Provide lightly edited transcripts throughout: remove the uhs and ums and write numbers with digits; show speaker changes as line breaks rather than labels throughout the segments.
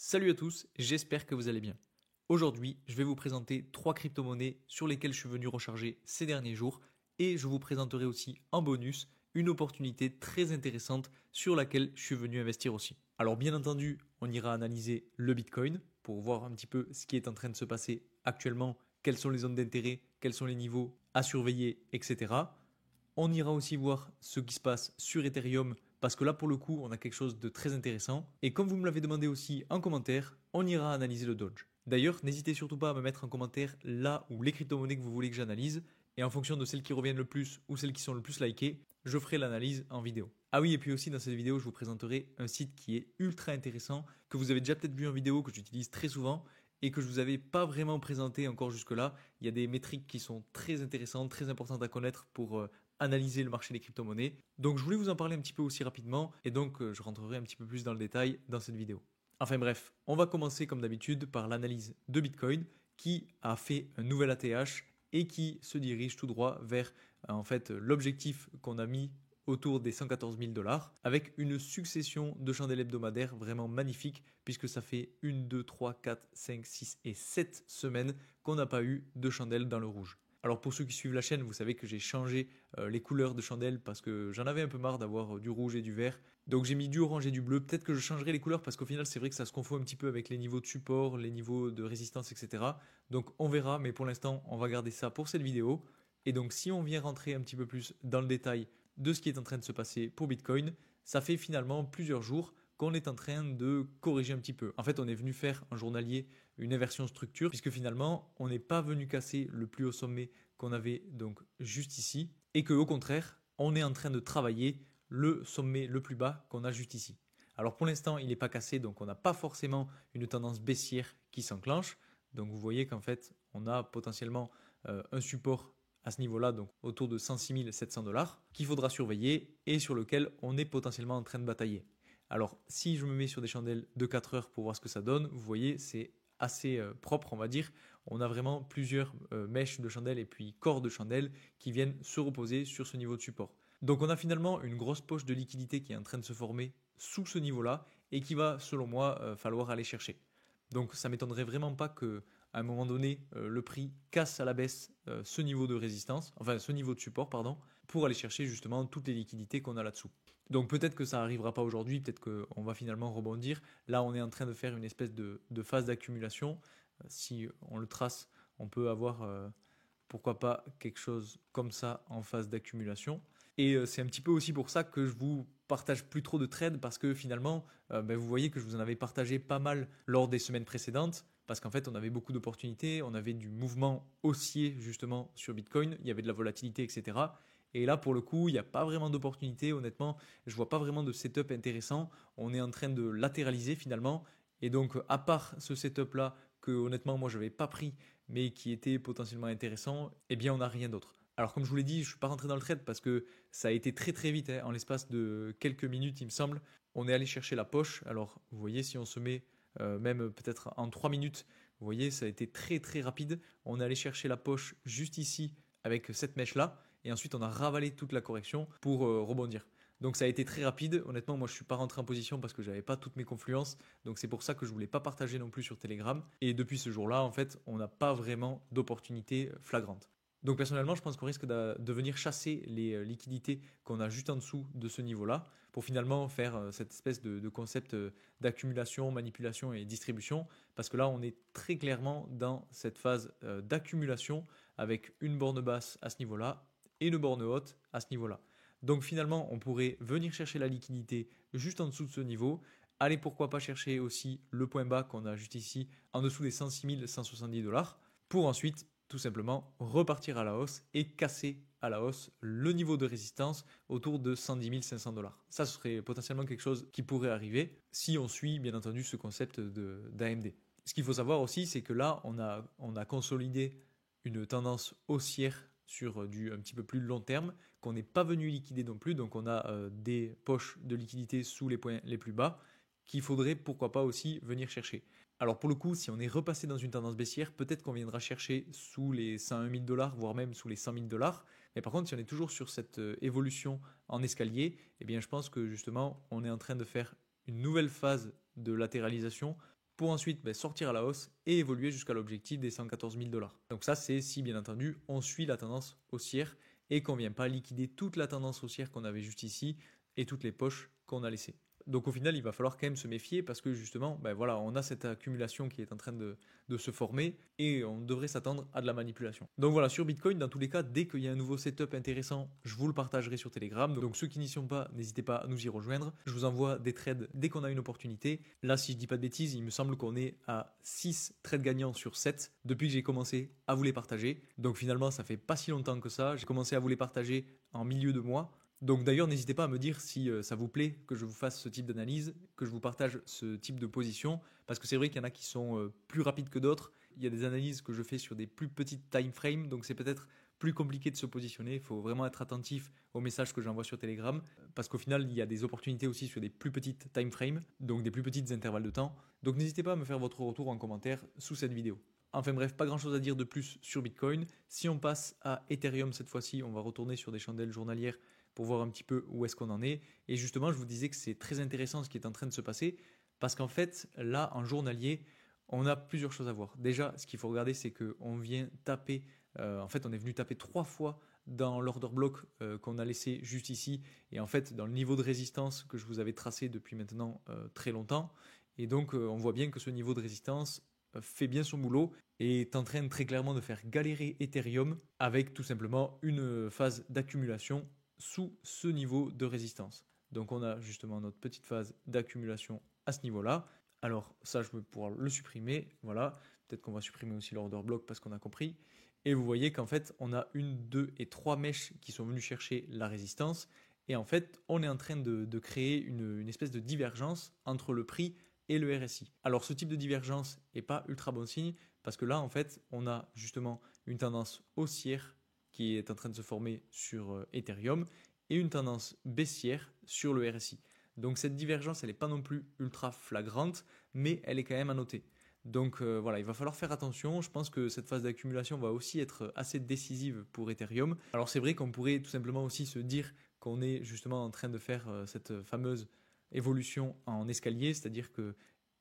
Salut à tous, j'espère que vous allez bien. Aujourd'hui, je vais vous présenter 3 crypto-monnaies sur lesquelles je suis venu recharger ces derniers jours et je vous présenterai aussi en bonus une opportunité très intéressante sur laquelle je suis venu investir aussi. Alors bien entendu, on ira analyser le Bitcoin pour voir un petit peu ce qui est en train de se passer actuellement, quelles sont les zones d'intérêt, quels sont les niveaux à surveiller, etc. On ira aussi voir ce qui se passe sur Ethereum parce que là pour le coup on a quelque chose de très intéressant. Et comme vous me l'avez demandé aussi en commentaire, on ira analyser le Doge. D'ailleurs, n'hésitez surtout pas à me mettre en commentaire là où les crypto-monnaies que vous voulez que j'analyse. Et en fonction de celles qui reviennent le plus ou celles qui sont le plus likées, je ferai l'analyse en vidéo. Ah oui, et puis aussi dans cette vidéo, je vous présenterai un site qui est ultra intéressant, que vous avez déjà peut-être vu en vidéo, que j'utilise très souvent et que je vous avais pas vraiment présenté encore jusque-là. Il y a des métriques qui sont très intéressantes, très importantes à connaître pour analyser le marché des crypto-monnaies. Donc je voulais vous en parler un petit peu aussi rapidement et donc je rentrerai un petit peu plus dans le détail dans cette vidéo. Enfin bref, on va commencer comme d'habitude par l'analyse de Bitcoin qui a fait un nouvel ATH et qui se dirige tout droit vers en fait l'objectif qu'on a mis autour des 114 000 dollars avec une succession de chandelles hebdomadaires vraiment magnifique puisque ça fait 1, 2, 3, 4, 5, 6 et 7 semaines qu'on n'a pas eu de chandelles dans le rouge. Alors pour ceux qui suivent la chaîne, vous savez que j'ai changé les couleurs de chandelles parce que j'en avais un peu marre d'avoir du rouge et du vert. Donc j'ai mis du orange et du bleu. Peut-être que je changerai les couleurs parce qu'au final c'est vrai que ça se confond un petit peu avec les niveaux de support, les niveaux de résistance, etc. Donc on verra, mais pour l'instant on va garder ça pour cette vidéo. Et donc si on vient rentrer un petit peu plus dans le détail de ce qui est en train de se passer pour Bitcoin, ça fait finalement plusieurs jours qu'on est en train de corriger un petit peu. En fait, on est venu faire en journalier une inversion structure puisque finalement, on n'est pas venu casser le plus haut sommet qu'on avait donc juste ici et que au contraire, on est en train de travailler le sommet le plus bas qu'on a juste ici. Alors pour l'instant, il n'est pas cassé, donc on n'a pas forcément une tendance baissière qui s'enclenche. Donc vous voyez qu'en fait, on a potentiellement un support à ce niveau-là, donc autour de 106 700 dollars, qu'il faudra surveiller et sur lequel on est potentiellement en train de batailler. Alors, si je me mets sur des chandelles de 4 heures pour voir ce que ça donne, vous voyez, c'est assez propre, on va dire. On a vraiment plusieurs mèches de chandelles et puis corps de chandelles qui viennent se reposer sur ce niveau de support. Donc, on a finalement une grosse poche de liquidité qui est en train de se former sous ce niveau-là et qui va, selon moi, falloir aller chercher. Donc, ça m'étonnerait vraiment pas que à un moment donné, le prix casse à la baisse ce niveau de résistance, enfin ce niveau de support, pardon, pour aller chercher justement toutes les liquidités qu'on a là-dessous. Donc peut-être que ça n'arrivera pas aujourd'hui, peut-être qu'on va finalement rebondir. Là, on est en train de faire une espèce de phase d'accumulation. Si on le trace, on peut avoir, pourquoi pas, quelque chose comme ça en phase d'accumulation. Et c'est un petit peu aussi pour ça que je vous partage plus trop de trades parce que finalement, vous voyez que je vous en avais partagé pas mal lors des semaines précédentes parce qu'en fait, on avait beaucoup d'opportunités, on avait du mouvement haussier justement sur Bitcoin, il y avait de la volatilité, etc. Et là, pour le coup, il n'y a pas vraiment d'opportunité. Honnêtement, je vois pas vraiment de setup intéressant. On est en train de latéraliser finalement. Et donc, à part ce setup-là, que honnêtement, moi, je n'avais pas pris, mais qui était potentiellement intéressant, eh bien, on n'a rien d'autre. Alors, comme je vous l'ai dit, je ne suis pas rentré dans le trade parce que ça a été très très vite, en l'espace de quelques minutes, il me semble. On est allé chercher la poche. Alors, vous voyez, si on se met même peut-être en 3 minutes, vous voyez, ça a été très très rapide. On est allé chercher la poche juste ici avec cette mèche-là. Et ensuite, on a ravalé toute la correction pour rebondir. Donc ça a été très rapide. Honnêtement, moi je suis pas rentré en position parce que j'avais pas toutes mes confluences. Donc c'est pour ça que je voulais pas partager non plus sur Telegram. Et depuis ce jour-là, en fait, on n'a pas vraiment d'opportunité flagrante. Donc personnellement, je pense qu'on risque de venir chasser les liquidités qu'on a juste en dessous de ce niveau-là pour finalement faire cette espèce de concept d'accumulation, manipulation et distribution. Parce que là, on est très clairement dans cette phase d'accumulation avec une borne basse à ce niveau-là et une borne haute à ce niveau-là. Donc finalement, on pourrait venir chercher la liquidité juste en dessous de ce niveau. Allez, pourquoi pas chercher aussi le point bas qu'on a juste ici, en dessous des 106 170 dollars, pour ensuite tout simplement repartir à la hausse et casser à la hausse le niveau de résistance autour de 110 500 dollars. Ça serait potentiellement quelque chose qui pourrait arriver si on suit bien entendu ce concept d'AMD. Ce qu'il faut savoir aussi, c'est que là, on a consolidé une tendance haussière sur du un petit peu plus long terme, qu'on n'est pas venu liquider non plus, donc on a des poches de liquidité sous les points les plus bas, qu'il faudrait pourquoi pas aussi venir chercher. Alors pour le coup, si on est repassé dans une tendance baissière, peut-être qu'on viendra chercher sous les 101 000 dollars, voire même sous les 100 000 dollars. Mais par contre, si on est toujours sur cette évolution en escalier, eh bien je pense que justement, on est en train de faire une nouvelle phase de latéralisation pour ensuite sortir à la hausse et évoluer jusqu'à l'objectif des 114 000 $. Donc ça, c'est si bien entendu on suit la tendance haussière et qu'on ne vient pas liquider toute la tendance haussière qu'on avait juste ici et toutes les poches qu'on a laissées. Donc au final, il va falloir quand même se méfier parce que justement, voilà, on a cette accumulation qui est en train de se former et on devrait s'attendre à de la manipulation. Donc voilà, sur Bitcoin, dans tous les cas, dès qu'il y a un nouveau setup intéressant, je vous le partagerai sur Telegram. Donc ceux qui n'y sont pas, n'hésitez pas à nous y rejoindre. Je vous envoie des trades dès qu'on a une opportunité. Là, si je dis pas de bêtises, il me semble qu'on est à 6 trades gagnants sur 7 depuis que j'ai commencé à vous les partager. Donc finalement, ça fait pas si longtemps que ça. J'ai commencé à vous les partager en milieu de mois. Donc d'ailleurs, n'hésitez pas à me dire si ça vous plaît que je vous fasse ce type d'analyse, que je vous partage ce type de position, parce que c'est vrai qu'il y en a qui sont plus rapides que d'autres. Il y a des analyses que je fais sur des plus petites time frames, donc c'est peut-être plus compliqué de se positionner. Il faut vraiment être attentif aux messages que j'envoie sur Telegram, parce qu'au final, il y a des opportunités aussi sur des plus petites time frames, donc des plus petites intervalles de temps. Donc n'hésitez pas à me faire votre retour en commentaire sous cette vidéo. Enfin bref, pas grand chose à dire de plus sur Bitcoin. Si on passe à Ethereum cette fois-ci, on va retourner sur des chandelles journalières pour voir un petit peu où est-ce qu'on en est. Et justement, je vous disais que c'est très intéressant ce qui est en train de se passer, parce qu'en fait, là, en journalier, on a plusieurs choses à voir. Déjà, ce qu'il faut regarder, c'est qu'on vient taper, en fait, on est venu taper 3 fois dans l'order block qu'on a laissé juste ici, et en fait, dans le niveau de résistance que je vous avais tracé depuis maintenant très longtemps. Et donc, on voit bien que ce niveau de résistance fait bien son boulot et est en train très clairement de faire galérer Ethereum avec tout simplement une phase d'accumulation sous ce niveau de résistance. Donc on a justement notre petite phase d'accumulation à ce niveau-là. Alors ça, je vais pouvoir le supprimer. Voilà, peut-être qu'on va supprimer aussi l'order block parce qu'on a compris. Et vous voyez qu'en fait, on a 1, 2 et 3 mèches qui sont venues chercher la résistance. Et en fait, on est en train de créer une espèce de divergence entre le prix et le RSI. Alors ce type de divergence n'est pas ultra bon signe parce que là, en fait, on a justement une tendance haussière qui est en train de se former sur Ethereum et une tendance baissière sur le RSI. Donc cette divergence, elle n'est pas non plus ultra flagrante, mais elle est quand même à noter. Donc voilà, il va falloir faire attention. Je pense que cette phase d'accumulation va aussi être assez décisive pour Ethereum. Alors c'est vrai qu'on pourrait tout simplement aussi se dire qu'on est justement en train de faire cette fameuse évolution en escalier, c'est-à-dire que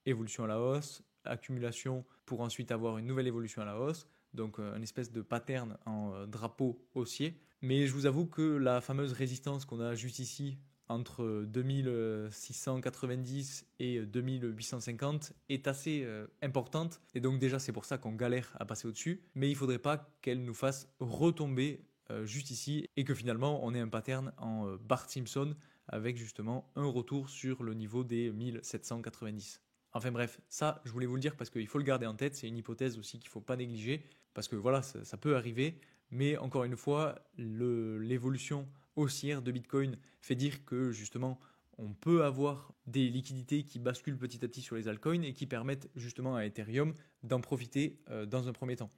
évolution à la hausse, accumulation pour ensuite avoir une nouvelle évolution à la hausse, donc une espèce de pattern en drapeau haussier. Mais je vous avoue que la fameuse résistance qu'on a juste ici, entre 2690 et 2850, est assez importante. Et donc déjà, c'est pour ça qu'on galère à passer au-dessus. Mais il ne faudrait pas qu'elle nous fasse retomber juste ici et que finalement, on ait un pattern en Bart Simpson avec justement un retour sur le niveau des 1790. Enfin bref, ça, je voulais vous le dire parce qu'il faut le garder en tête, c'est une hypothèse aussi qu'il ne faut pas négliger, parce que voilà, ça peut arriver, mais encore une fois, l'évolution haussière de Bitcoin fait dire que justement, on peut avoir des liquidités qui basculent petit à petit sur les altcoins et qui permettent justement à Ethereum d'en profiter dans un premier temps.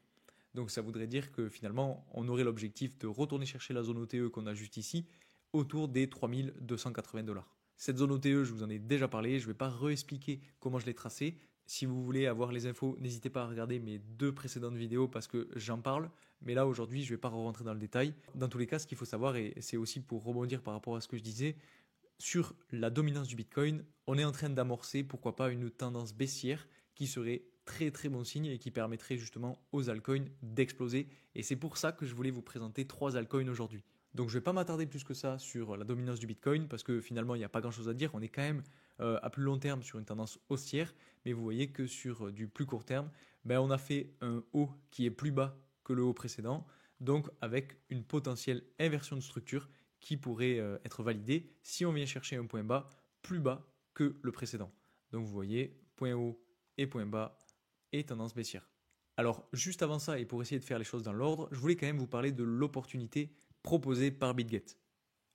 Donc ça voudrait dire que finalement, on aurait l'objectif de retourner chercher la zone OTE qu'on a juste ici, autour des 3280 $. Cette zone OTE, je vous en ai déjà parlé, je ne vais pas réexpliquer comment je l'ai tracée. Si vous voulez avoir les infos, n'hésitez pas à regarder mes 2 précédentes vidéos parce que j'en parle. Mais là, aujourd'hui, je ne vais pas rentrer dans le détail. Dans tous les cas, ce qu'il faut savoir, et c'est aussi pour rebondir par rapport à ce que je disais, sur la dominance du Bitcoin, on est en train d'amorcer, pourquoi pas, une tendance baissière qui serait très très bon signe et qui permettrait justement aux altcoins d'exploser. Et c'est pour ça que je voulais vous présenter 3 altcoins aujourd'hui. Donc je ne vais pas m'attarder plus que ça sur la dominance du Bitcoin parce que finalement il n'y a pas grand chose à dire. On est quand même à plus long terme sur une tendance haussière, mais vous voyez que sur du plus court terme, on a fait un haut qui est plus bas que le haut précédent, donc avec une potentielle inversion de structure qui pourrait être validée si on vient chercher un point bas plus bas que le précédent. Donc vous voyez, point haut et point bas et tendance baissière. Alors juste avant ça et pour essayer de faire les choses dans l'ordre, je voulais quand même vous parler de l'opportunité proposée par BitGet.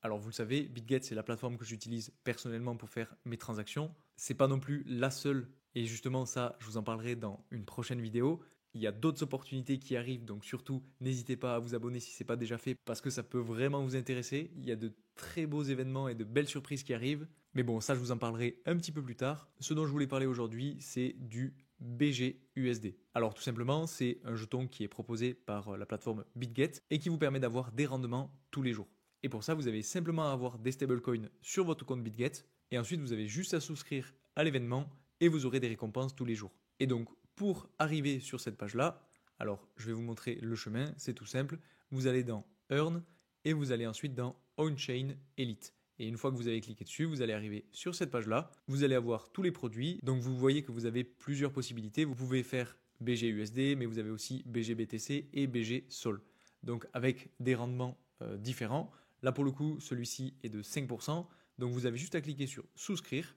Alors vous le savez, BitGet c'est la plateforme que j'utilise personnellement pour faire mes transactions. C'est pas non plus la seule et justement ça je vous en parlerai dans une prochaine vidéo. Il y a d'autres opportunités qui arrivent donc surtout n'hésitez pas à vous abonner si ce n'est pas déjà fait parce que ça peut vraiment vous intéresser. Il y a de très beaux événements et de belles surprises qui arrivent. Mais bon ça je vous en parlerai un petit peu plus tard. Ce dont je voulais parler aujourd'hui c'est du BGUSD. Alors tout simplement, c'est un jeton qui est proposé par la plateforme BitGet et qui vous permet d'avoir des rendements tous les jours. Et pour ça, vous avez simplement à avoir des stablecoins sur votre compte BitGet et ensuite vous avez juste à souscrire à l'événement et vous aurez des récompenses tous les jours. Et donc, pour arriver sur cette page-là, alors je vais vous montrer le chemin, c'est tout simple. Vous allez dans Earn et vous allez ensuite dans On-Chain Elite. Et une fois que vous avez cliqué dessus, vous allez arriver sur cette page-là. Vous allez avoir tous les produits. Donc vous voyez que vous avez plusieurs possibilités. Vous pouvez faire BGUSD, mais vous avez aussi BGBTC et BG Sol. Donc avec des rendements différents. Là pour le coup, celui-ci est de 5%. Donc vous avez juste à cliquer sur souscrire.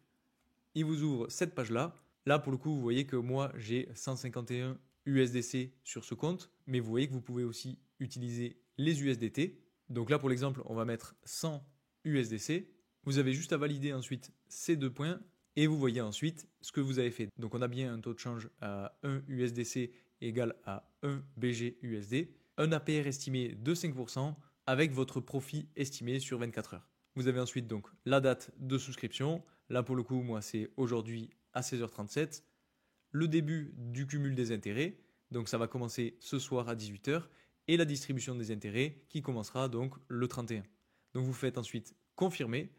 Il vous ouvre cette page-là. Là pour le coup, vous voyez que moi j'ai 151 USDC sur ce compte. Mais vous voyez que vous pouvez aussi utiliser les USDT. Donc là pour l'exemple, on va mettre 100 USDC. Vous avez juste à valider ensuite ces deux points et vous voyez ensuite ce que vous avez fait. Donc on a bien un taux de change à 1 USDC égal à 1 BGUSD, un APR estimé de 5% avec votre profit estimé sur 24 heures. Vous avez ensuite donc la date de souscription. Là pour le coup, moi c'est aujourd'hui à 16h37. Le début du cumul des intérêts. Donc ça va commencer ce soir à 18h et la distribution des intérêts qui commencera donc le 31. Donc vous faites ensuite confirmer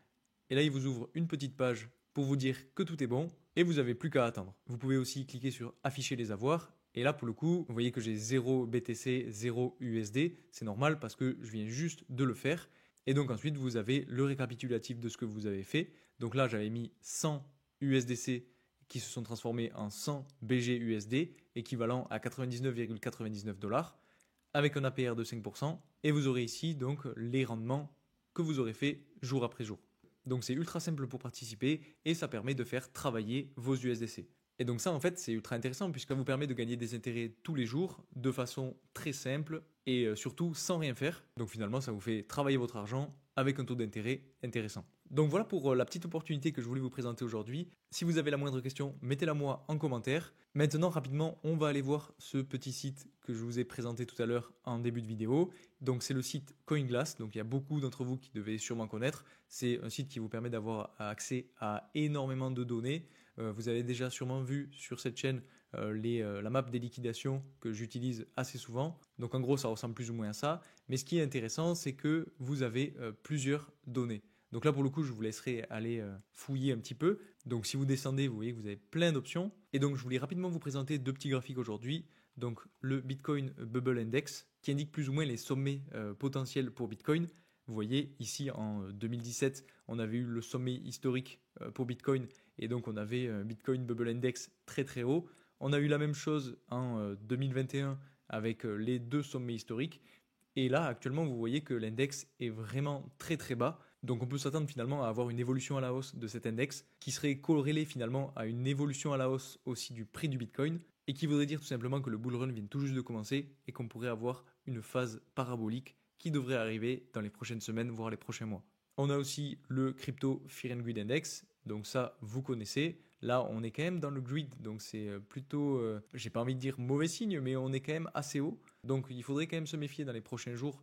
et là il vous ouvre une petite page pour vous dire que tout est bon et vous n'avez plus qu'à attendre. Vous pouvez aussi cliquer sur afficher les avoirs et là pour le coup vous voyez que j'ai 0 BTC, 0 USD, c'est normal parce que je viens juste de le faire et donc ensuite vous avez le récapitulatif de ce que vous avez fait. Donc là j'avais mis 100 USDC qui se sont transformés en 100 BGUSD équivalent à 99,99 dollars avec un APR de 5% et vous aurez ici donc les rendements que vous aurez fait jour après jour. Donc c'est ultra simple pour participer et ça permet de faire travailler vos USDC. Et donc ça en fait c'est ultra intéressant puisque ça vous permet de gagner des intérêts tous les jours de façon très simple et surtout sans rien faire. Donc finalement ça vous fait travailler votre argent avec un taux d'intérêt intéressant. Donc voilà pour la petite opportunité que je voulais vous présenter aujourd'hui. Si vous avez la moindre question, mettez-la moi en commentaire. Maintenant rapidement on va aller voir ce petit site que je vous ai présenté tout à l'heure en début de vidéo. Donc c'est le site CoinGlass, donc il y a beaucoup d'entre vous qui devez sûrement connaître. C'est un site qui vous permet d'avoir accès à énormément de données. Vous avez déjà sûrement vu sur cette chaîne la map des liquidations que j'utilise assez souvent. Donc en gros ça ressemble plus ou moins à ça. Mais ce qui est intéressant c'est que vous avez plusieurs données. Donc là pour le coup je vous laisserai aller fouiller un petit peu. Donc si vous descendez vous voyez que vous avez plein d'options. Et donc je voulais rapidement vous présenter deux petits graphiques aujourd'hui. Donc le Bitcoin Bubble Index qui indique plus ou moins les sommets potentiels pour Bitcoin. Vous voyez ici en 2017 on avait eu le sommet historique pour Bitcoin et donc on avait un Bitcoin Bubble Index très très haut. On a eu la même chose en 2021 avec les deux sommets historiques. Et là, actuellement, vous voyez que l'index est vraiment très très bas. Donc on peut s'attendre finalement à avoir une évolution à la hausse de cet index qui serait corrélée finalement à une évolution à la hausse aussi du prix du Bitcoin et qui voudrait dire tout simplement que le bull run vient tout juste de commencer et qu'on pourrait avoir une phase parabolique qui devrait arriver dans les prochaines semaines, voire les prochains mois. On a aussi le Crypto Fear and Greed Index, donc ça vous connaissez. Là on est quand même dans le greed, donc c'est plutôt, j'ai pas envie de dire mauvais signe, mais on est quand même assez haut. Donc il faudrait quand même se méfier dans les prochains jours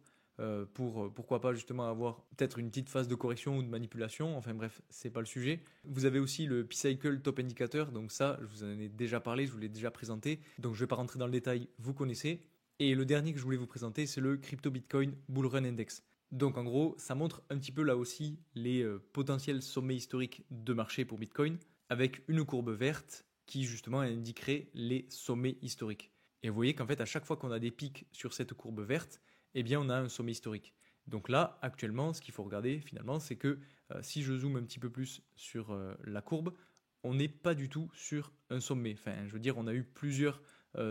pour pourquoi pas justement avoir peut-être une petite phase de correction ou de manipulation. Enfin bref, c'est pas le sujet. Vous avez aussi le P-Cycle Top Indicator, donc ça je vous en ai déjà parlé, je vous l'ai déjà présenté. Donc je vais pas rentrer dans le détail, vous connaissez. Et le dernier que je voulais vous présenter, c'est le Crypto Bitcoin Bull Run Index. Donc en gros, ça montre un petit peu là aussi les potentiels sommets historiques de marché pour Bitcoin avec une courbe verte qui justement indiquerait les sommets historiques. Et vous voyez qu'en fait à chaque fois qu'on a des pics sur cette courbe verte, eh bien on a un sommet historique. Donc là, actuellement, ce qu'il faut regarder finalement, c'est que si je zoome un petit peu plus sur la courbe, on n'est pas du tout sur un sommet. Enfin, je veux dire, on a eu plusieurs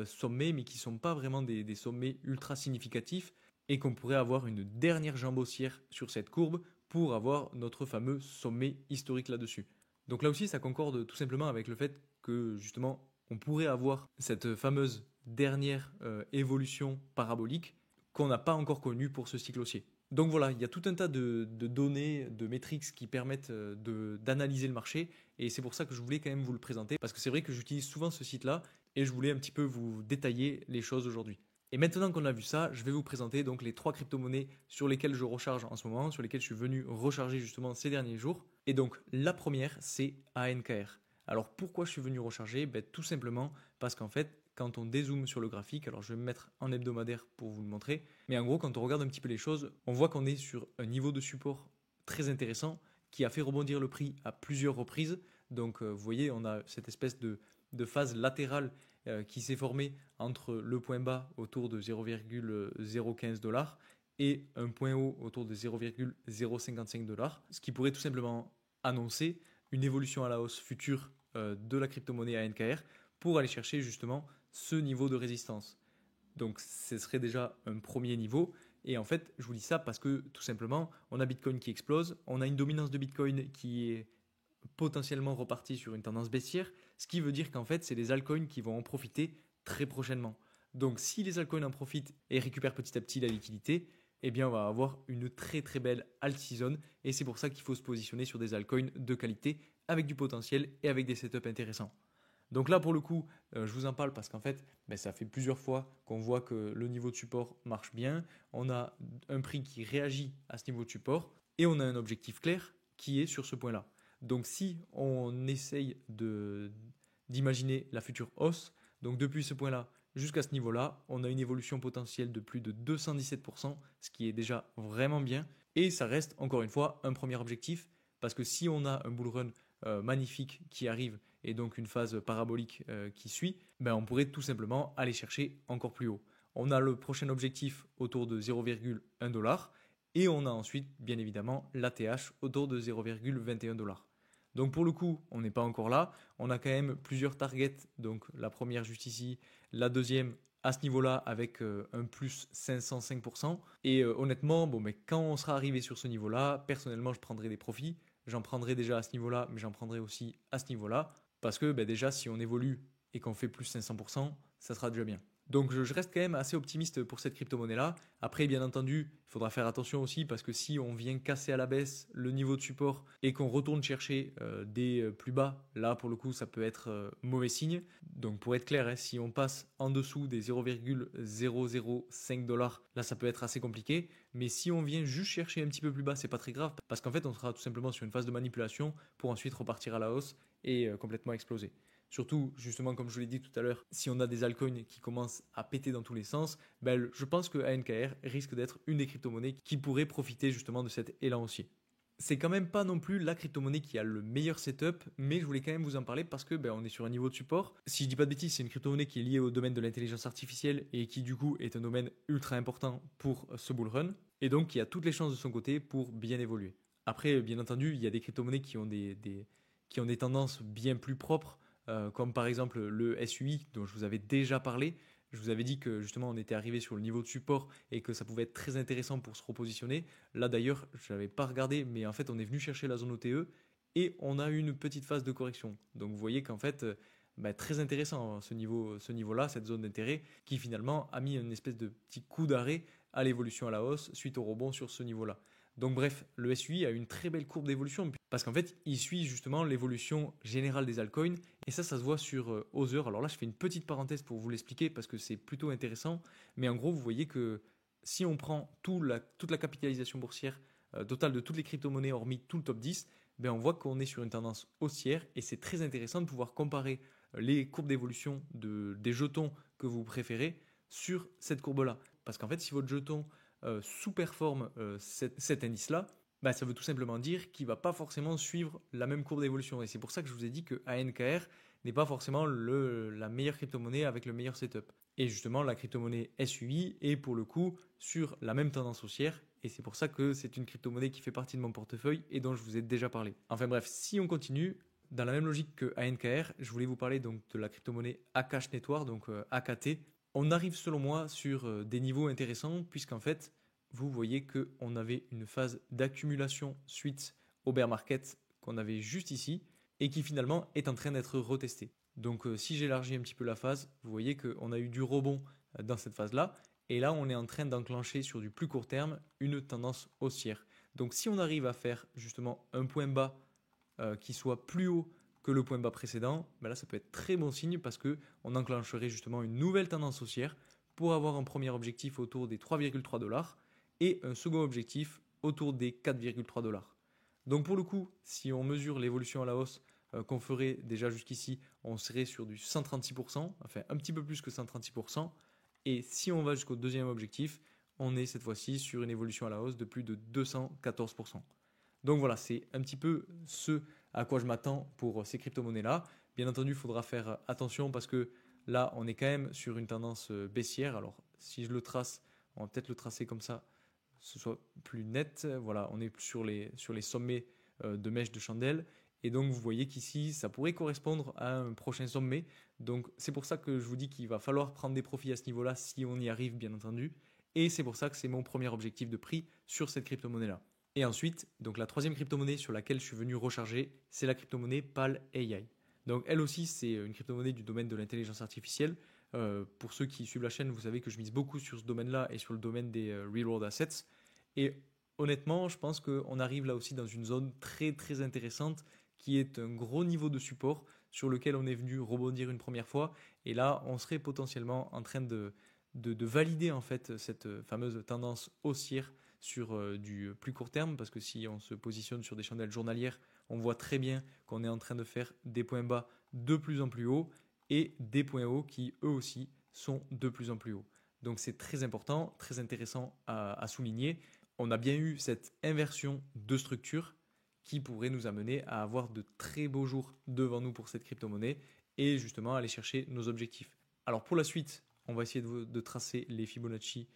sommets, mais qui ne sont pas vraiment des sommets ultra significatifs et qu'on pourrait avoir une dernière jambe haussière sur cette courbe pour avoir notre fameux sommet historique là-dessus. Donc là aussi, ça concorde tout simplement avec le fait que justement, on pourrait avoir cette fameuse dernière évolution parabolique qu'on n'a pas encore connue pour ce cycle haussier. Donc voilà, il y a tout un tas de données, de métriques qui permettent d'analyser le marché et c'est pour ça que je voulais quand même vous le présenter parce que c'est vrai que j'utilise souvent ce site-là et je voulais un petit peu vous détailler les choses aujourd'hui. Et maintenant qu'on a vu ça, je vais vous présenter donc les 3 crypto-monnaies sur lesquelles je recharge en ce moment, sur lesquelles je suis venu recharger justement ces derniers jours. Et donc la première, c'est ANKR. Alors pourquoi je suis venu recharger? Tout simplement parce qu'en fait, quand on dézoome sur le graphique, alors je vais me mettre en hebdomadaire pour vous le montrer, mais en gros quand on regarde un petit peu les choses, on voit qu'on est sur un niveau de support très intéressant qui a fait rebondir le prix à plusieurs reprises. Donc vous voyez, on a cette espèce de phase latérale qui s'est formée entre le point bas autour de 0,015 dollars et un point haut autour de 0,055 dollars, ce qui pourrait tout simplement annoncer une évolution à la hausse future de la crypto-monnaie ANKR pour aller chercher justement ce niveau de résistance. Donc ce serait déjà un premier niveau. Et en fait, je vous dis ça parce que tout simplement, on a Bitcoin qui explose, on a une dominance de Bitcoin qui est potentiellement repartie sur une tendance baissière, ce qui veut dire qu'en fait, c'est les altcoins qui vont en profiter très prochainement. Donc si les altcoins en profitent et récupèrent petit à petit la liquidité, eh bien on va avoir une très très belle alt season et c'est pour ça qu'il faut se positionner sur des altcoins de qualité avec du potentiel et avec des setups intéressants. Donc là, pour le coup, je vous en parle parce qu'en fait, ça fait plusieurs fois qu'on voit que le niveau de support marche bien. On a un prix qui réagit à ce niveau de support et on a un objectif clair qui est sur ce point-là. Donc si on essaye d'imaginer la future hausse, donc depuis ce point-là jusqu'à ce niveau-là, on a une évolution potentielle de plus de 217%, ce qui est déjà vraiment bien. Et ça reste, encore une fois, un premier objectif parce que si on a un bull run magnifique qui arrive et donc une phase parabolique qui suit, on pourrait tout simplement aller chercher encore plus haut. On a le prochain objectif autour de 0,1 dollar et on a ensuite bien évidemment l'ATH autour de 0,21 dollars. Donc pour le coup, on n'est pas encore là. On a quand même plusieurs targets. Donc la première juste ici, la deuxième à ce niveau-là avec un plus 505%. Et honnêtement, quand on sera arrivé sur ce niveau-là, personnellement, je prendrai des profits. J'en prendrai déjà à ce niveau-là, mais j'en prendrai aussi à ce niveau-là. Parce que déjà, si on évolue et qu'on fait plus 500%, ça sera déjà bien. Donc je reste quand même assez optimiste pour cette crypto-monnaie-là. Après, bien entendu, il faudra faire attention aussi parce que si on vient casser à la baisse le niveau de support et qu'on retourne chercher des plus bas, là pour le coup, ça peut être mauvais signe. Donc pour être clair, si on passe en dessous des 0,005 dollars, là ça peut être assez compliqué. Mais si on vient juste chercher un petit peu plus bas, c'est pas très grave parce qu'en fait, on sera tout simplement sur une phase de manipulation pour ensuite repartir à la hausse et complètement exploser. Surtout, justement, comme je vous l'ai dit tout à l'heure, si on a des altcoins qui commencent à péter dans tous les sens, je pense que ANKR risque d'être une des crypto-monnaies qui pourrait profiter justement de cet élan haussier. C'est quand même pas non plus la crypto-monnaie qui a le meilleur setup, mais je voulais quand même vous en parler parce que on est sur un niveau de support. Si je dis pas de bêtises, c'est une crypto-monnaie qui est liée au domaine de l'intelligence artificielle et qui du coup est un domaine ultra important pour ce bull run et donc qui a toutes les chances de son côté pour bien évoluer. Après, bien entendu, il y a des crypto-monnaies qui ont des tendances bien plus propres. Comme par exemple le SUI dont je vous avais déjà parlé. Je vous avais dit que justement on était arrivé sur le niveau de support et que ça pouvait être très intéressant pour se repositionner. Là d'ailleurs, je n'avais pas regardé, mais en fait on est venu chercher la zone OTE et on a eu une petite phase de correction. Donc vous voyez qu'en fait, très intéressant ce niveau-là, cette zone d'intérêt qui finalement a mis une espèce de petit coup d'arrêt à l'évolution à la hausse suite au rebond sur ce niveau-là. Donc bref, le SUI a une très belle courbe d'évolution parce qu'en fait, il suit justement l'évolution générale des altcoins et ça se voit sur Other. Alors là, je fais une petite parenthèse pour vous l'expliquer parce que c'est plutôt intéressant. Mais en gros, vous voyez que si on prend toute la capitalisation boursière totale de toutes les crypto-monnaies hormis tout le top 10, on voit qu'on est sur une tendance haussière et c'est très intéressant de pouvoir comparer les courbes d'évolution des jetons que vous préférez sur cette courbe-là. Parce qu'en fait, si votre jeton sous-performe cet indice-là, ça veut tout simplement dire qu'il ne va pas forcément suivre la même courbe d'évolution. Et c'est pour ça que je vous ai dit que ANKR n'est pas forcément la meilleure crypto-monnaie avec le meilleur setup. Et justement, la crypto-monnaie SUI est pour le coup sur la même tendance haussière. Et c'est pour ça que c'est une crypto-monnaie qui fait partie de mon portefeuille et dont je vous ai déjà parlé. Enfin bref, si on continue, dans la même logique que ANKR, je voulais vous parler donc de la crypto-monnaie Akash Network, donc AKT. On arrive selon moi sur des niveaux intéressants puisqu'en fait, vous voyez qu'on avait une phase d'accumulation suite au bear market qu'on avait juste ici et qui finalement est en train d'être retestée. Donc si j'élargis un petit peu la phase, vous voyez qu'on a eu du rebond dans cette phase-là et là on est en train d'enclencher sur du plus court terme une tendance haussière. Donc si on arrive à faire justement un point bas qui soit plus haut que le point bas précédent, là ça peut être très bon signe parce qu'on enclencherait justement une nouvelle tendance haussière pour avoir un premier objectif autour des 3,3 dollars et un second objectif autour des 4,3 dollars. Donc pour le coup, si on mesure l'évolution à la hausse qu'on ferait déjà jusqu'ici, on serait sur du 136%, enfin un petit peu plus que 136%. Et si on va jusqu'au deuxième objectif, on est cette fois-ci sur une évolution à la hausse de plus de 214%. Donc voilà, c'est un petit peu ce à quoi je m'attends pour ces crypto-monnaies-là. Bien entendu, il faudra faire attention parce que là, on est quand même sur une tendance baissière. Alors, si je le trace, on va peut-être le tracer comme ça, ce soit plus net. Voilà, on est sur les sommets de mèches de chandelle. Et donc, vous voyez qu'ici, ça pourrait correspondre à un prochain sommet. Donc, c'est pour ça que je vous dis qu'il va falloir prendre des profits à ce niveau-là si on y arrive, bien entendu. Et c'est pour ça que c'est mon premier objectif de prix sur cette crypto-monnaie-là. Et ensuite, donc la troisième crypto-monnaie sur laquelle je suis venu recharger, c'est la crypto-monnaie PAL AI. Donc elle aussi, c'est une crypto-monnaie du domaine de l'intelligence artificielle. Pour ceux qui suivent la chaîne, vous savez que je mise beaucoup sur ce domaine-là et sur le domaine des real-world assets. Et honnêtement, je pense qu'on arrive là aussi dans une zone très très intéressante qui est un gros niveau de support sur lequel on est venu rebondir une première fois. Et là, on serait potentiellement en train de valider en fait cette fameuse tendance haussière sur du plus court terme, parce que si on se positionne sur des chandelles journalières, on voit très bien qu'on est en train de faire des points bas de plus en plus hauts et des points hauts qui eux aussi sont de plus en plus hauts. Donc c'est très important, très intéressant à souligner. On a bien eu cette inversion de structure qui pourrait nous amener à avoir de très beaux jours devant nous pour cette crypto-monnaie et justement aller chercher nos objectifs. Alors pour la suite, on va essayer de tracer les Fibonacci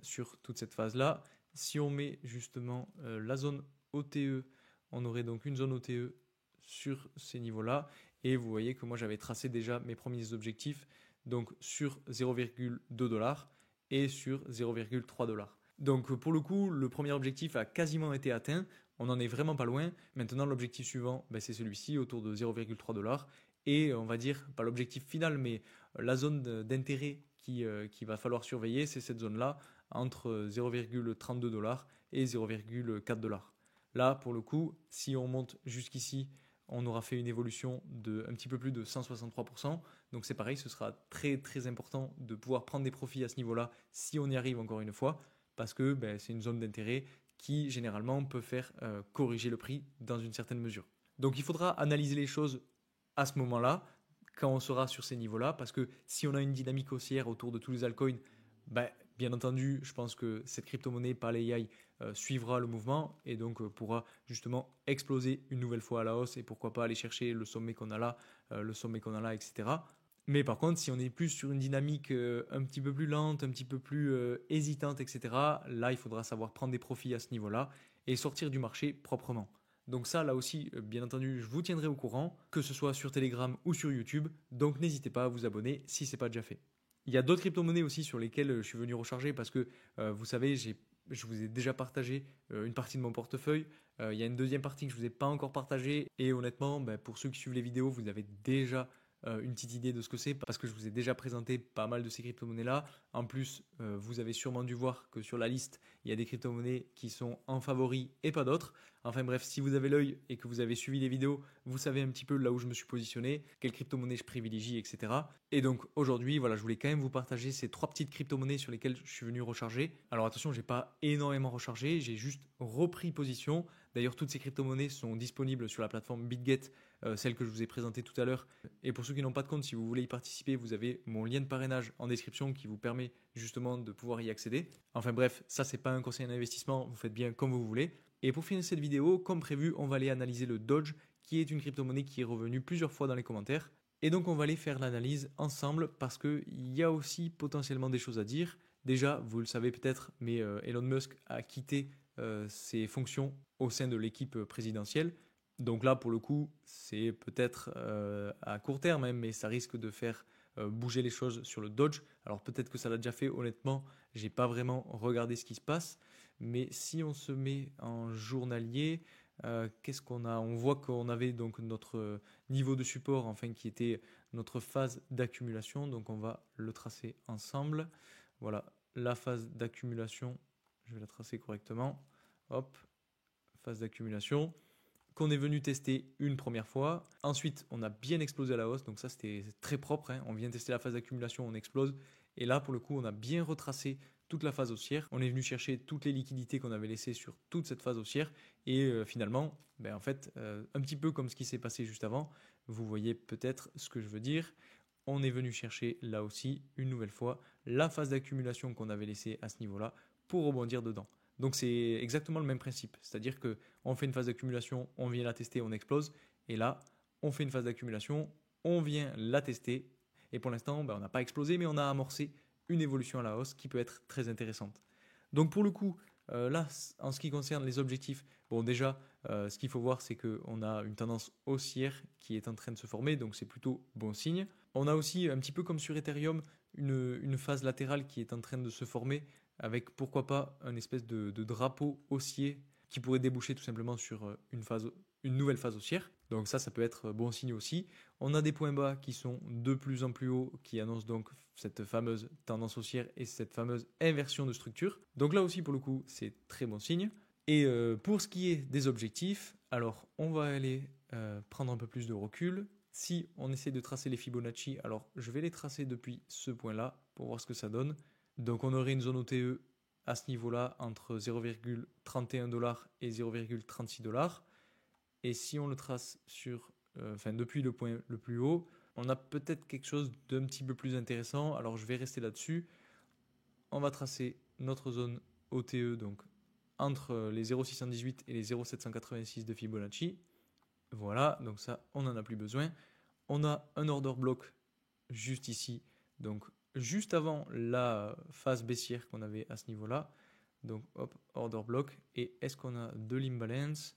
sur toute cette phase-là. Si on met justement la zone OTE, on aurait donc une zone OTE sur ces niveaux-là. Et vous voyez que moi j'avais tracé déjà mes premiers objectifs, donc sur 0,2 dollars et sur 0,3 dollars. Donc pour le coup, le premier objectif a quasiment été atteint. On n'en est vraiment pas loin. Maintenant, l'objectif suivant, c'est celui-ci, autour de 0,3 dollars. Et on va dire, pas l'objectif final, mais la zone d'intérêt qui va falloir surveiller, c'est cette zone-là, entre 0,32 dollars et 0,4 dollars. Là, pour le coup, si on monte jusqu'ici, on aura fait une évolution de un petit peu plus de 163%. Donc c'est pareil, ce sera très très important de pouvoir prendre des profits à ce niveau-là si on y arrive encore une fois, parce que c'est une zone d'intérêt qui généralement peut faire corriger le prix dans une certaine mesure. Donc il faudra analyser les choses à ce moment-là, quand on sera sur ces niveaux-là, parce que si on a une dynamique haussière autour de tous les altcoins, bien entendu, je pense que cette crypto-monnaie par l'AI suivra le mouvement et donc pourra justement exploser une nouvelle fois à la hausse et pourquoi pas aller chercher le sommet qu'on a là, etc. Mais par contre, si on est plus sur une dynamique un petit peu plus lente, un petit peu plus hésitante, etc., là, il faudra savoir prendre des profits à ce niveau-là et sortir du marché proprement. Donc ça, là aussi, bien entendu, je vous tiendrai au courant, que ce soit sur Telegram ou sur YouTube. Donc n'hésitez pas à vous abonner si ce n'est pas déjà fait. Il y a d'autres crypto-monnaies aussi sur lesquelles je suis venu recharger parce que, vous savez, je vous ai déjà partagé une partie de mon portefeuille. Il y a une deuxième partie que je ne vous ai pas encore partagée. Et honnêtement, pour ceux qui suivent les vidéos, vous avez déjà une petite idée de ce que c'est parce que je vous ai déjà présenté pas mal de ces crypto-monnaies-là. En plus, vous avez sûrement dû voir que sur la liste, il y a des crypto-monnaies qui sont en favori et pas d'autres. Enfin bref, si vous avez l'œil et que vous avez suivi les vidéos, vous savez un petit peu là où je me suis positionné, quelle crypto-monnaie je privilégie, etc. Et donc aujourd'hui, voilà, je voulais quand même vous partager ces trois petites crypto-monnaies sur lesquelles je suis venu recharger. Alors attention, j'ai pas énormément rechargé, j'ai juste repris position. D'ailleurs, toutes ces crypto-monnaies sont disponibles sur la plateforme BitGet, celle que je vous ai présentée tout à l'heure. Et pour ceux qui n'ont pas de compte, si vous voulez y participer, vous avez mon lien de parrainage en description qui vous permet justement de pouvoir y accéder. Enfin bref, ça c'est pas un conseil d'investissement, vous faites bien comme vous voulez. Et pour finir cette vidéo, comme prévu, on va aller analyser le Doge, qui est une crypto-monnaie qui est revenue plusieurs fois dans les commentaires. Et donc on va aller faire l'analyse ensemble parce qu'il y a aussi potentiellement des choses à dire. Déjà, vous le savez peut-être, mais Elon Musk a quitté ses fonctions au sein de l'équipe présidentielle. Donc là, pour le coup, c'est peut-être à court terme, hein, mais ça risque de faire bouger les choses sur le Doge. Alors peut-être que ça l'a déjà fait, honnêtement, j'ai pas vraiment regardé ce qui se passe. Mais si on se met en journalier, qu'est-ce qu'on a? On voit qu'on avait donc notre niveau de support, enfin qui était notre phase d'accumulation. Donc on va le tracer ensemble. Voilà, la phase d'accumulation, je vais la tracer correctement. Hop, phase d'accumulation qu'on est venu tester une première fois. Ensuite, on a bien explosé à la hausse, donc ça c'était très propre, hein. On vient tester la phase d'accumulation, on explose. Et là, pour le coup, on a bien retracé toute la phase haussière. On est venu chercher toutes les liquidités qu'on avait laissées sur toute cette phase haussière. Et finalement, en fait, un petit peu comme ce qui s'est passé juste avant, vous voyez peut-être ce que je veux dire. On est venu chercher là aussi, une nouvelle fois, la phase d'accumulation qu'on avait laissée à ce niveau-là pour rebondir dedans. Donc c'est exactement le même principe, c'est-à-dire qu'on fait une phase d'accumulation, on vient la tester, on explose, Et là, on fait une phase d'accumulation, on vient la tester. Et pour l'instant, on n'a pas explosé, mais on a amorcé une évolution à la hausse qui peut être très intéressante. Donc pour le coup, là, en ce qui concerne les objectifs, bon déjà, ce qu'il faut voir, c'est qu'on a une tendance haussière qui est en train de se former, donc c'est plutôt bon signe. On a aussi, un petit peu comme sur Ethereum, une phase latérale qui est en train de se former, avec pourquoi pas un espèce de drapeau haussier qui pourrait déboucher tout simplement sur une nouvelle phase haussière. Donc ça peut être bon signe aussi. On a des points bas qui sont de plus en plus hauts, qui annoncent donc cette fameuse tendance haussière et cette fameuse inversion de structure. Donc là aussi, pour le coup, c'est très bon signe. Et pour ce qui est des objectifs, alors on va aller prendre un peu plus de recul. Si on essaie de tracer les Fibonacci, alors je vais les tracer depuis ce point-là pour voir ce que ça donne. Donc on aurait une zone OTE à ce niveau-là entre 0,31$ et 0,36$. Et si on le trace depuis le point le plus haut, on a peut-être quelque chose d'un petit peu plus intéressant. Alors je vais rester là-dessus. On va tracer notre zone OTE, donc entre les 0,618 et les 0,786 de Fibonacci. Voilà, donc ça, on n'en a plus besoin. On a un order block juste ici, donc juste avant la phase baissière qu'on avait à ce niveau-là. Donc hop, order block. Et est-ce qu'on a de l'imbalance ?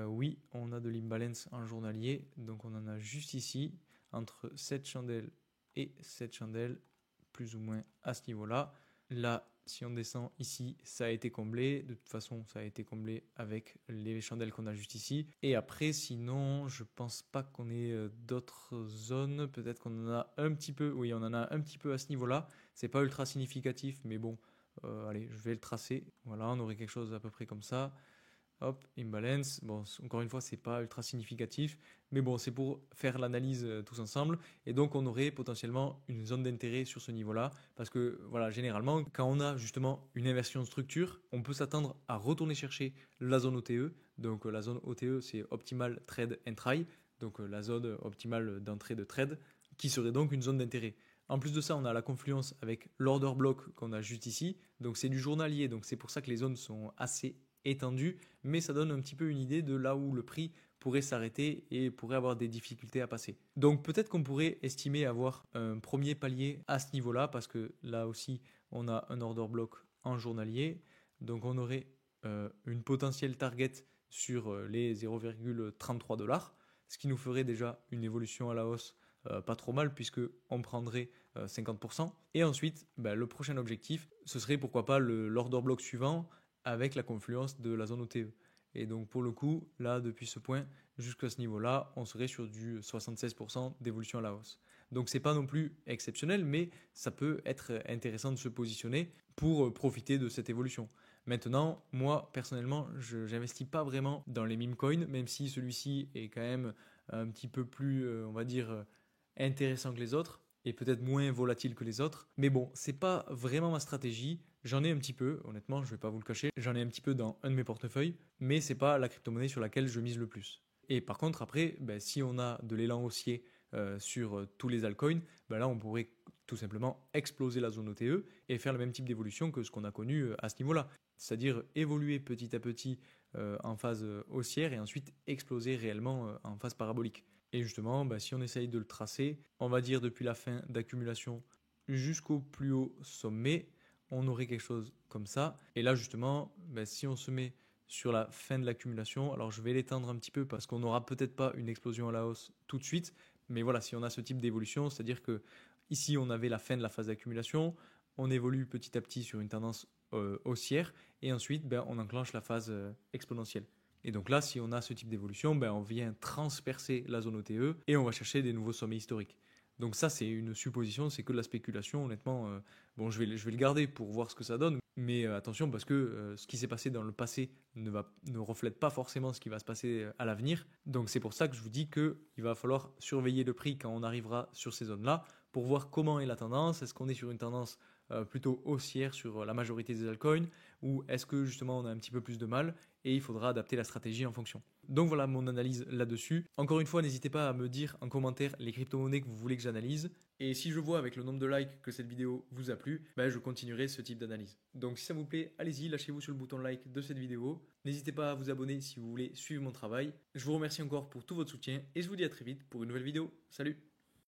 Oui, on a de l'imbalance en journalier, donc on en a juste ici, entre cette chandelle et cette chandelle, plus ou moins à ce niveau-là. Là, si on descend ici, ça a été comblé. De toute façon, ça a été comblé avec les chandelles qu'on a juste ici. Et après, sinon, je pense pas qu'on ait d'autres zones. Peut-être qu'on en a un petit peu. Oui, on en a un petit peu à ce niveau-là. C'est pas ultra significatif, mais bon, allez, je vais le tracer. Voilà, on aurait quelque chose à peu près comme ça. Hop, imbalance. Bon, encore une fois, c'est pas ultra significatif, mais bon, c'est pour faire l'analyse tous ensemble. Et donc, on aurait potentiellement une zone d'intérêt sur ce niveau-là, parce que voilà, généralement, quand on a justement une inversion de structure, on peut s'attendre à retourner chercher la zone OTE. Donc, la zone OTE, c'est Optimal Trade and Try, donc la zone optimale d'entrée de trade, qui serait donc une zone d'intérêt. En plus de ça, on a la confluence avec l'order block qu'on a juste ici. Donc, c'est du journalier, donc c'est pour ça que les zones sont assez étendu, mais ça donne un petit peu une idée de là où le prix pourrait s'arrêter et pourrait avoir des difficultés à passer. Donc peut-être qu'on pourrait estimer avoir un premier palier à ce niveau-là, parce que là aussi on a un order block en journalier, donc on aurait une potentielle target sur les 0,33$, ce qui nous ferait déjà une évolution à la hausse pas trop mal, puisque on prendrait 50%. Et ensuite, le prochain objectif, ce serait pourquoi pas l'order block suivant, avec la confluence de la zone OTE. Et donc pour le coup, là, depuis ce point jusqu'à ce niveau-là, on serait sur du 76% d'évolution à la hausse. Donc c'est pas non plus exceptionnel, mais ça peut être intéressant de se positionner pour profiter de cette évolution. Maintenant, moi, personnellement, je n'investis pas vraiment dans les meme coins, même si celui-ci est quand même un petit peu plus, on va dire, intéressant que les autres et peut-être moins volatile que les autres. Mais bon, c'est pas vraiment ma stratégie. J'en ai un petit peu, honnêtement, je vais pas vous le cacher. J'en ai un petit peu dans un de mes portefeuilles, mais c'est pas la crypto-monnaie sur laquelle je mise le plus. Et par contre, après, si on a de l'élan haussier sur tous les altcoins, là, on pourrait tout simplement exploser la zone OTE et faire le même type d'évolution que ce qu'on a connu à ce niveau-là. C'est-à-dire évoluer petit à petit en phase haussière et ensuite exploser réellement en phase parabolique. Et justement, si on essaye de le tracer, on va dire depuis la fin d'accumulation jusqu'au plus haut sommet, on aurait quelque chose comme ça. Et là, justement, si on se met sur la fin de l'accumulation, alors je vais l'étendre un petit peu parce qu'on n'aura peut-être pas une explosion à la hausse tout de suite, mais voilà, si on a ce type d'évolution, c'est-à-dire que ici on avait la fin de la phase d'accumulation, on évolue petit à petit sur une tendance haussière, et ensuite on enclenche la phase exponentielle. Et donc là, si on a ce type d'évolution, on vient transpercer la zone OTE et on va chercher des nouveaux sommets historiques. Donc ça, c'est une supposition, c'est que de la spéculation, honnêtement. Je vais le garder pour voir ce que ça donne, mais attention, parce que ce qui s'est passé dans le passé ne reflète pas forcément ce qui va se passer à l'avenir. Donc c'est pour ça que je vous dis qu'il va falloir surveiller le prix quand on arrivera sur ces zones-là, pour voir comment est la tendance. Est-ce qu'on est sur une tendance plutôt haussière sur la majorité des altcoins, ou est-ce que justement on a un petit peu plus de mal et il faudra adapter la stratégie en fonction. Donc voilà mon analyse là-dessus. Encore une fois, n'hésitez pas à me dire en commentaire les crypto-monnaies que vous voulez que j'analyse. Et si je vois avec le nombre de likes que cette vidéo vous a plu, je continuerai ce type d'analyse. Donc si ça vous plaît, allez-y, lâchez-vous sur le bouton like de cette vidéo. N'hésitez pas à vous abonner si vous voulez suivre mon travail. Je vous remercie encore pour tout votre soutien et je vous dis à très vite pour une nouvelle vidéo. Salut!